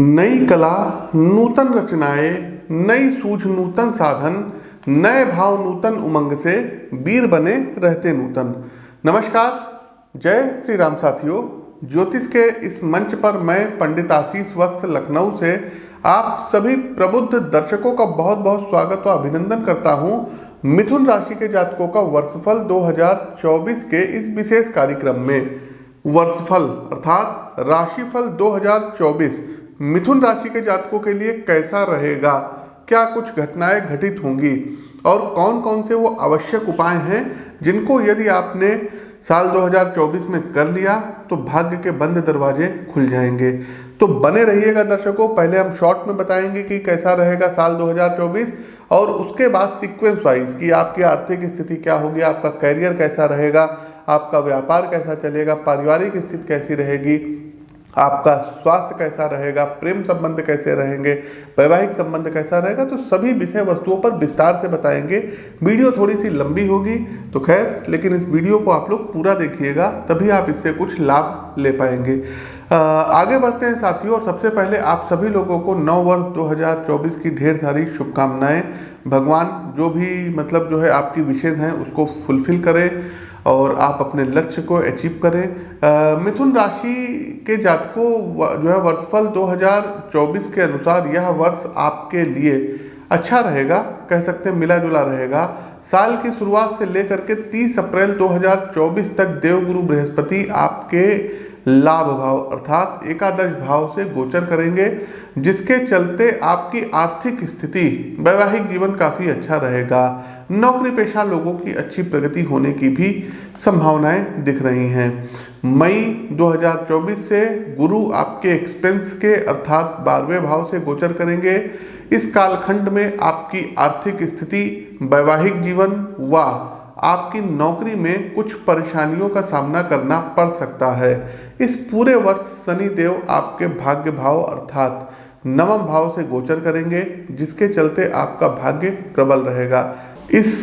नई कला नूतन रचनाएं, नई सूझ नूतन साधन, नए भाव नूतन उमंग से वीर बने रहते नूतन। नमस्कार, जय श्री राम साथियों। ज्योतिष के इस मंच पर मैं पंडित आशीष वत्स लखनऊ से आप सभी प्रबुद्ध दर्शकों का बहुत बहुत स्वागत और अभिनंदन करता हूं। मिथुन राशि के जातकों का वर्षफल 2024 के इस विशेष कार्यक्रम में वर्षफल अर्थात राशिफल 2024 मिथुन राशि के जातकों के लिए कैसा रहेगा, क्या कुछ घटनाएं घटित होंगी और कौन कौन से वो आवश्यक उपाय हैं जिनको यदि आपने साल 2024 में कर लिया तो भाग्य के बंद दरवाजे खुल जाएंगे। तो बने रहिएगा दर्शकों। पहले हम शॉर्ट में बताएंगे कि कैसा रहेगा साल 2024 और उसके बाद सीक्वेंस वाइज कि आपकी आर्थिक स्थिति क्या होगी, आपका करियर कैसा रहेगा, आपका व्यापार कैसा चलेगा, पारिवारिक स्थिति कैसी रहेगी, आपका स्वास्थ्य कैसा रहेगा, प्रेम संबंध कैसे रहेंगे, वैवाहिक संबंध कैसा रहेगा। तो सभी विषय वस्तुओं पर विस्तार से बताएंगे। वीडियो थोड़ी सी लंबी होगी तो खैर, लेकिन इस वीडियो को आप लोग पूरा देखिएगा, तभी आप इससे कुछ लाभ ले पाएंगे। आगे बढ़ते हैं साथियों। और सबसे पहले आप सभी लोगों को नव वर्ष 2024 की ढेर सारी शुभकामनाएं। भगवान जो भी जो है आपकी विशेष हैं उसको फुलफिल करें और आप अपने लक्ष्य को अचीव करें। मिथुन राशि के जातकों जो है वर्षफल 2024 के अनुसार यह वर्ष आपके लिए अच्छा रहेगा, कह सकते हैं मिला जुला रहेगा। साल की शुरुआत से लेकर के 30 अप्रैल 2024 तक देवगुरु बृहस्पति आपके लाभ भाव अर्थात एकादश भाव से गोचर करेंगे, जिसके चलते आपकी आर्थिक स्थिति, वैवाहिक जीवन काफी अच्छा रहेगा। नौकरी पेशा लोगों की अच्छी प्रगति होने की भी संभावनाएं दिख रही हैं। मई 2024 से गुरु आपके एक्सपेंस के अर्थात 12वें भाव से गोचर करेंगे। इस कालखंड में आपकी आर्थिक स्थिति, वैवाहिक जीवन व आपकी नौकरी में कुछ परेशानियों का सामना करना पड़ सकता है। इस पूरे वर्ष शनि देव आपके भाग्य भाव अर्थात नवम भाव से गोचर करेंगे, जिसके चलते आपका भाग्य प्रबल रहेगा। इस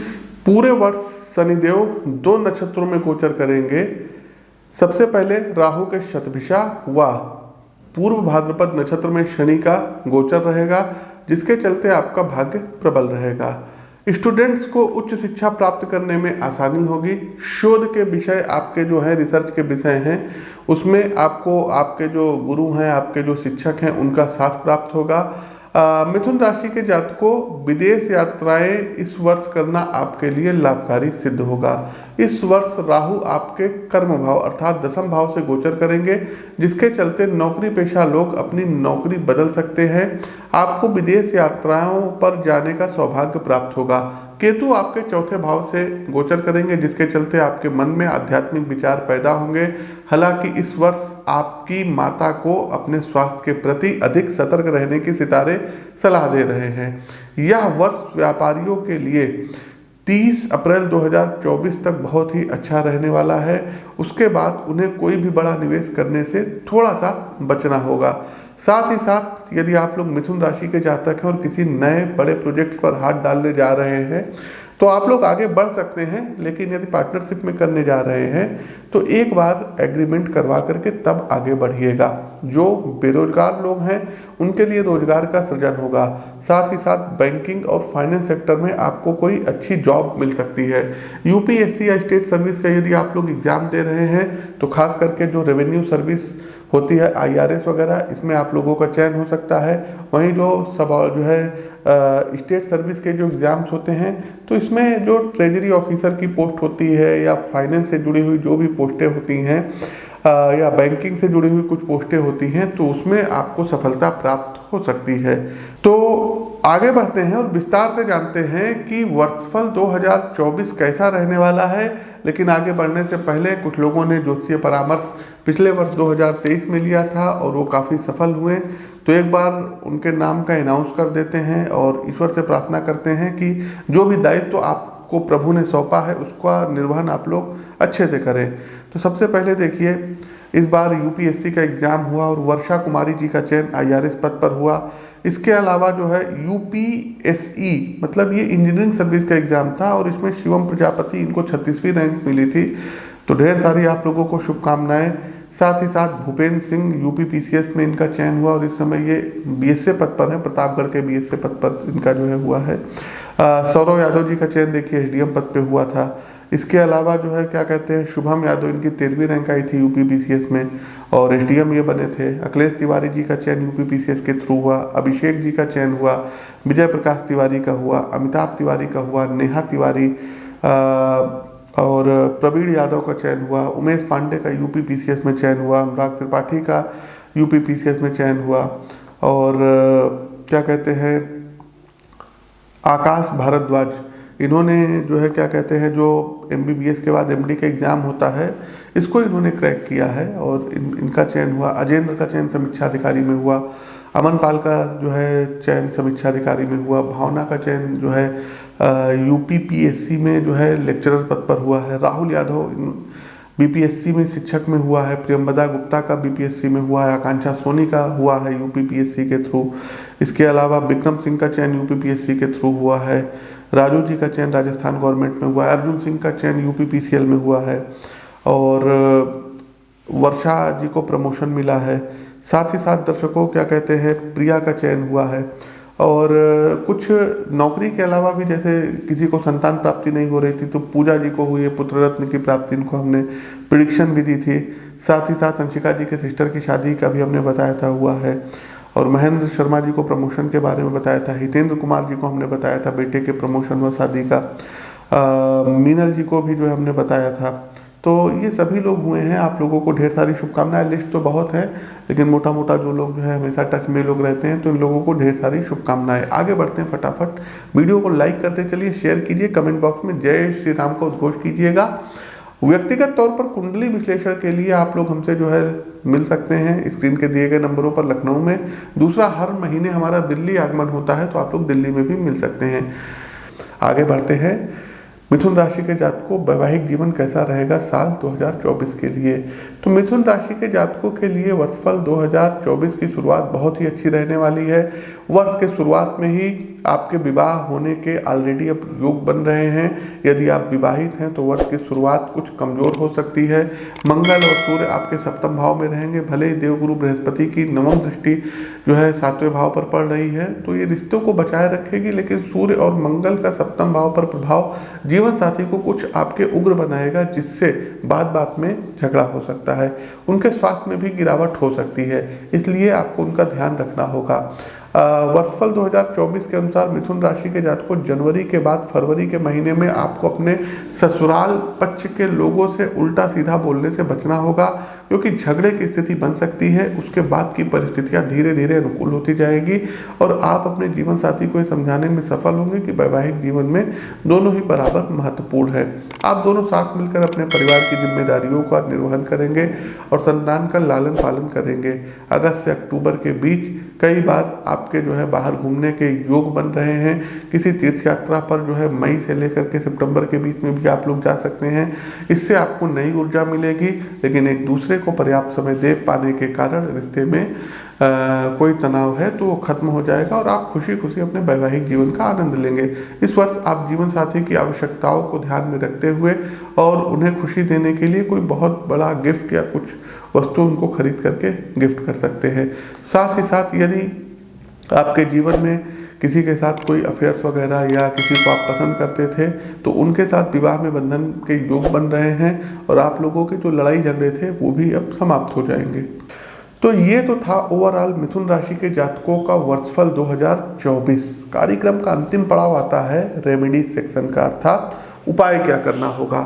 पूरे वर्ष शनिदेव 2 नक्षत्रों में गोचर करेंगे। सबसे पहले राहु के शतभिषा व पूर्व भाद्रपद नक्षत्र में शनि का गोचर रहेगा, जिसके चलते आपका भाग्य प्रबल रहेगा। स्टूडेंट्स को उच्च शिक्षा प्राप्त करने में आसानी होगी। शोध के विषय आपके जो है रिसर्च के विषय हैं उसमें आपको आपके जो गुरु हैं, आपके जो शिक्षक हैं उनका साथ प्राप्त होगा। मिथुन राशि के जातकों विदेश यात्राएं इस वर्ष करना आपके लिए लाभकारी सिद्ध होगा। इस वर्ष राहु आपके कर्म भाव अर्थात दसम भाव से गोचर करेंगे, जिसके चलते नौकरी पेशा लोग अपनी नौकरी बदल सकते हैं। आपको विदेश यात्राओं पर जाने का सौभाग्य प्राप्त होगा। केतु आपके चौथे भाव से गोचर करेंगे, जिसके चलते आपके मन में आध्यात्मिक विचार पैदा होंगे। हालांकि इस वर्ष आपकी माता को अपने स्वास्थ्य के प्रति अधिक सतर्क रहने की सितारे सलाह दे रहे हैं। यह वर्ष व्यापारियों के लिए 30 अप्रैल 2024 तक बहुत ही अच्छा रहने वाला है। उसके बाद उन्हें कोई भी बड़ा निवेश करने से थोड़ा सा बचना होगा। साथ ही साथ यदि आप लोग मिथुन राशि के जातक हैं और किसी नए बड़े प्रोजेक्ट पर हाथ डालने जा रहे हैं तो आप लोग आगे बढ़ सकते हैं, लेकिन यदि पार्टनरशिप में करने जा रहे हैं तो एक बार एग्रीमेंट करवा करके तब आगे बढ़िएगा। जो बेरोजगार लोग हैं उनके लिए रोजगार का सृजन होगा। साथ ही साथ बैंकिंग और फाइनेंस सेक्टर में आपको कोई अच्छी जॉब मिल सकती है। यूपीएससी या स्टेट सर्विस का यदि आप लोग एग्जाम दे रहे हैं तो खास करके जो रेवेन्यू सर्विस होती है IRS वगैरह, इसमें आप लोगों का चयन हो सकता है। वहीं जो है स्टेट सर्विस के जो एग्ज़ाम्स होते हैं तो इसमें जो ट्रेजरी ऑफिसर की पोस्ट होती है या फाइनेंस से जुड़ी हुई जो भी पोस्टें होती हैं या बैंकिंग से जुड़ी हुई कुछ पोस्टें होती हैं तो उसमें आपको सफलता प्राप्त हो सकती है। तो आगे बढ़ते हैं और विस्तार से जानते हैं कि वर्षफल 2024 कैसा रहने वाला है। लेकिन आगे बढ़ने से पहले कुछ लोगों ने ज्योतिषीय परामर्श पिछले वर्ष 2023 में लिया था और वो काफ़ी सफल हुए, तो एक बार उनके नाम का अनाउंस कर देते हैं और ईश्वर से प्रार्थना करते हैं कि जो भी दायित्व तो आपको प्रभु ने सौंपा है उसका निर्वहन आप लोग अच्छे से करें। तो सबसे पहले देखिए, इस बार यूपीएससी का एग्ज़ाम हुआ और वर्षा कुमारी जी का चयन IRS पद पर हुआ। इसके अलावा जो है यूपीएसई ये इंजीनियरिंग सर्विस का एग्ज़ाम था और इसमें शिवम प्रजापति इनको 36वीं रैंक मिली थी। तो ढेर सारी आप लोगों को शुभकामनाएं। साथ ही साथ भूपेंद्र सिंह यूपी पीसीएस में इनका चयन हुआ और इस समय ये बीएसए पद पर है, प्रतापगढ़ के बीएसए पद पर इनका जो है हुआ है। सौरव यादव जी का चयन देखिए एसडीएम पद पे हुआ था। इसके अलावा जो है क्या कहते हैं, शुभम यादव, इनकी 13वीं रैंक आई थी यूपी पीसीएस में और एसडीएम ये बने थे। अखिलेश तिवारी जी का चयन यूपी पीसीएस के थ्रू हुआ। अभिषेक जी का चयन हुआ, विजय प्रकाश तिवारी का हुआ, अमिताभ तिवारी का हुआ, नेहा तिवारी और प्रवीण यादव का चयन हुआ। उमेश पांडे का यूपी पीसीएस में चयन हुआ। अनुराग त्रिपाठी का यूपी पीसीएस में चयन हुआ। और क्या कहते हैं, आकाश भारद्वाज, इन्होंने जो है क्या कहते हैं, जो एमबीबीएस के बाद एमडी का एग्ज़ाम होता है इसको इन्होंने क्रैक किया है और इनका चयन हुआ। अजेंद्र का चयन समीक्षा अधिकारी में हुआ। अमन पाल का जो है चयन समीक्षा अधिकारी में हुआ। भावना का चयन जो है यूपी पीएससी में जो है लेक्चरर पद पर हुआ है। राहुल यादव बीपीएससी में शिक्षक में हुआ है। प्रियंवदा गुप्ता का बीपीएससी में हुआ है। आकांक्षा सोनी का हुआ है यूपी पीएससी के थ्रू। इसके अलावा विक्रम सिंह का चयन यूपी पीएससी के थ्रू हुआ है। राजू जी का चयन राजस्थान गवर्नमेंट में हुआ है। अर्जुन सिंह का चयन यूपी पीसीएल में हुआ है और वर्षा जी को प्रमोशन मिला है। साथ ही साथ दर्शकों क्या कहते हैं, प्रिया का चयन हुआ है। और कुछ नौकरी के अलावा भी, जैसे किसी को संतान प्राप्ति नहीं हो रही थी तो पूजा जी को हुई है पुत्र रत्न की प्राप्ति, इनको हमने प्रिडिक्शन भी दी थी। साथ ही साथ अंशिका जी के सिस्टर की शादी का भी हमने बताया था हुआ है। और महेंद्र शर्मा जी को प्रमोशन के बारे में बताया था। हितेंद्र कुमार जी को हमने बताया था बेटे के प्रमोशन व शादी का। मीनल जी को भी जो है हमने बताया था। तो ये सभी लोग हुए हैं। आप लोगों को ढेर सारी शुभकामनाएं। लिस्ट तो बहुत है लेकिन मोटा मोटा जो लोग जो है हमेशा टच में लोग रहते हैं तो इन लोगों को ढेर सारी शुभकामनाएं। आगे बढ़ते हैं फटाफट। वीडियो को लाइक करते चलिए, शेयर कीजिए, कमेंट बॉक्स में जय श्री राम का उद्घोष कीजिएगा। व्यक्तिगत तौर पर कुंडली विश्लेषण के लिए आप लोग हमसे जो है मिल सकते हैं स्क्रीन के दिए गए नंबरों पर लखनऊ में। दूसरा, हर महीने हमारा दिल्ली आगमन होता है तो आप लोग दिल्ली में भी मिल सकते हैं। आगे बढ़ते हैं। मिथुन राशि के जातकों, वैवाहिक जीवन कैसा रहेगा साल 2024 के लिए? तो मिथुन राशि के जातकों के लिए वर्षफल 2024 की शुरुआत बहुत ही अच्छी रहने वाली है। वर्ष के शुरुआत में ही आपके विवाह होने के ऑलरेडी अब योग बन रहे हैं। यदि आप विवाहित हैं तो वर्ष की शुरुआत कुछ कमजोर हो सकती है। मंगल और सूर्य आपके सप्तम भाव में रहेंगे। भले ही देवगुरु बृहस्पति की नवम दृष्टि जो है 7वें भाव पर पड़ रही है तो ये रिश्तों को बचाए रखेगी, लेकिन सूर्य और मंगल का सप्तम भाव पर प्रभाव जीवन साथी को कुछ आपके उग्र बनाएगा, जिससे बात बात में झगड़ा हो सकता है। उनके स्वास्थ्य में भी गिरावट हो सकती है, इसलिए आपको उनका ध्यान रखना होगा। वर्षफल 2024 के अनुसार मिथुन राशि के जातकों, जनवरी के बाद फरवरी के महीने में आपको अपने ससुराल पक्ष के लोगों से उल्टा सीधा बोलने से बचना होगा, क्योंकि झगड़े की स्थिति बन सकती है। उसके बाद की परिस्थितियां धीरे धीरे अनुकूल होती जाएगी और आप अपने जीवन साथी को ये समझाने में सफल होंगे कि वैवाहिक जीवन में दोनों ही बराबर महत्वपूर्ण है। आप दोनों साथ मिलकर अपने परिवार की जिम्मेदारियों का निर्वहन करेंगे और संतान का लालन पालन करेंगे। अगस्त से अक्टूबर के बीच कई बार आपके जो है बाहर घूमने के योग बन रहे हैं। किसी तीर्थ यात्रा पर जो है मई से लेकर के सितंबर के बीच में भी आप लोग जा सकते हैं। इससे आपको नई ऊर्जा मिलेगी, लेकिन एक दूसरे को पर्याप्त समय दे पाने के कारण रिश्ते में कोई तनाव है तो वो खत्म हो जाएगा और आप खुशी खुशी अपने वैवाहिक जीवन का आनंद लेंगे। इस वर्ष आप जीवन साथी की आवश्यकताओं को ध्यान में रखते हुए और उन्हें खुशी देने के लिए कोई बहुत बड़ा गिफ्ट या कुछ वस्तु उनको खरीद करके गिफ्ट कर सकते हैं। साथ ही साथ यदि आपके जीवन में किसी के साथ कोई अफेयर्स वगैरह या किसी को आप पसंद करते थे तो उनके साथ विवाह में बंधन के योग बन रहे हैं और आप लोगों के जो लड़ाई झगड़े थे वो भी अब समाप्त हो जाएंगे। तो ये तो था ओवरऑल मिथुन राशि के जातकों का वर्षफल 2024। कार्यक्रम का अंतिम पड़ाव आता है रेमेडीज सेक्शन का, अर्थात उपाय क्या करना होगा।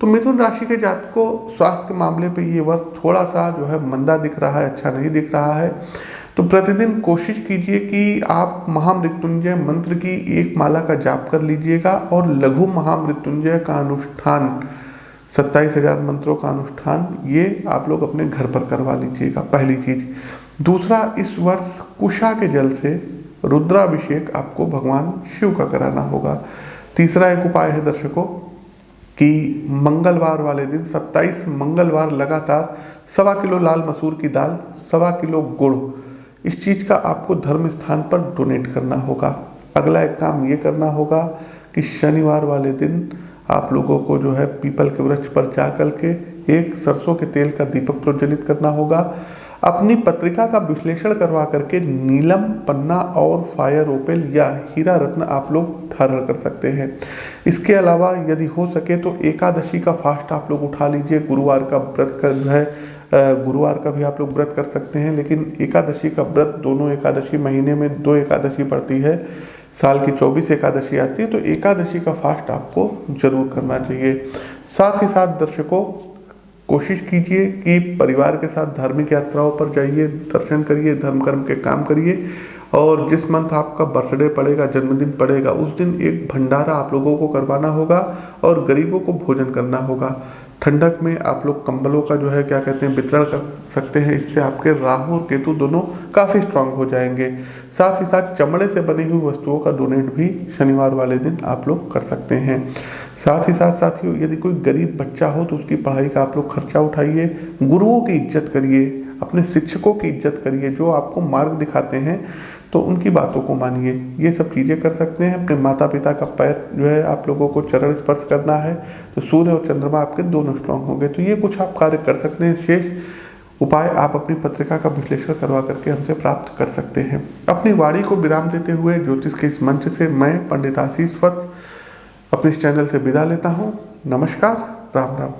तो मिथुन राशि के जातकों, स्वास्थ्य के मामले पे ये वर्ष थोड़ा सा जो है मंदा दिख रहा है, अच्छा नहीं दिख रहा है। तो प्रतिदिन कोशिश कीजिए कि आप महामृत्युंजय मंत्र की एक माला का जाप कर लीजिएगा और लघु महामृत्युंजय का अनुष्ठान, 27,000 मंत्रों का अनुष्ठान, ये आप लोग अपने घर पर करवा लीजिएगा, पहली चीज। दूसरा, इस वर्ष कुशा के जल से रुद्राभिषेक आपको भगवान शिव का कराना होगा। तीसरा एक उपाय है दर्शकों कि मंगलवार वाले दिन 27 मंगलवार लगातार 1.25 किलो लाल मसूर की दाल, 1.25 किलो गुड़, इस चीज़ का आपको धर्म स्थान पर डोनेट करना होगा। अगला एक काम ये करना होगा कि शनिवार वाले दिन आप लोगों को जो है पीपल के वृक्ष पर जा कर के एक सरसों के तेल का दीपक प्रज्वलित करना होगा। अपनी पत्रिका का विश्लेषण करवा करके नीलम पन्ना और फायर ओपेल या हीरा रत्न आप लोग धारण कर सकते हैं। इसके अलावा यदि हो सके तो एकादशी का फास्ट आप लोग उठा लीजिए। गुरुवार का व्रत कर है, गुरुवार का भी आप लोग व्रत कर सकते हैं, लेकिन एकादशी का व्रत, दोनों एकादशी, महीने में 2 एकादशी पड़ती है, साल की 24 एकादशी आती है, तो एकादशी का फास्ट आपको जरूर करना चाहिए। साथ ही साथ दर्शकों, कोशिश कीजिए कि परिवार के साथ धार्मिक यात्राओं पर जाइए, दर्शन करिए, धर्म कर्म के काम करिए। और जिस मंथ आपका बर्थडे पड़ेगा, जन्मदिन पड़ेगा, उस दिन एक भंडारा आप लोगों को करवाना होगा और गरीबों को भोजन करना होगा। ठंडक में आप लोग कंबलों का जो है क्या कहते हैं वितरण कर सकते हैं। इससे आपके राहु और केतु दोनों काफ़ी स्ट्रांग हो जाएंगे। साथ ही साथ चमड़े से बनी हुई वस्तुओं का डोनेट भी शनिवार वाले दिन आप लोग कर सकते हैं। साथ ही साथ साथियों, यदि कोई गरीब बच्चा हो तो उसकी पढ़ाई का आप लोग खर्चा उठाइए। गुरुओं की इज्जत करिए, अपने शिक्षकों की इज्जत करिए, जो आपको मार्ग दिखाते हैं तो उनकी बातों को मानिए। ये सब चीज़ें कर सकते हैं। अपने माता पिता का पैर जो है आप लोगों को चरण स्पर्श करना है, तो सूर्य और चंद्रमा आपके दोनों स्ट्रांग होंगे। तो ये कुछ आप कार्य कर सकते हैं। शेष उपाय आप अपनी पत्रिका का विश्लेषण करवा करके हमसे प्राप्त कर सकते हैं। अपनी वाणी को विराम देते हुए ज्योतिष के इस मंच से मैं पंडित आशीष वत्स अपने इस चैनल से विदा लेता हूँ। नमस्कार, राम राम।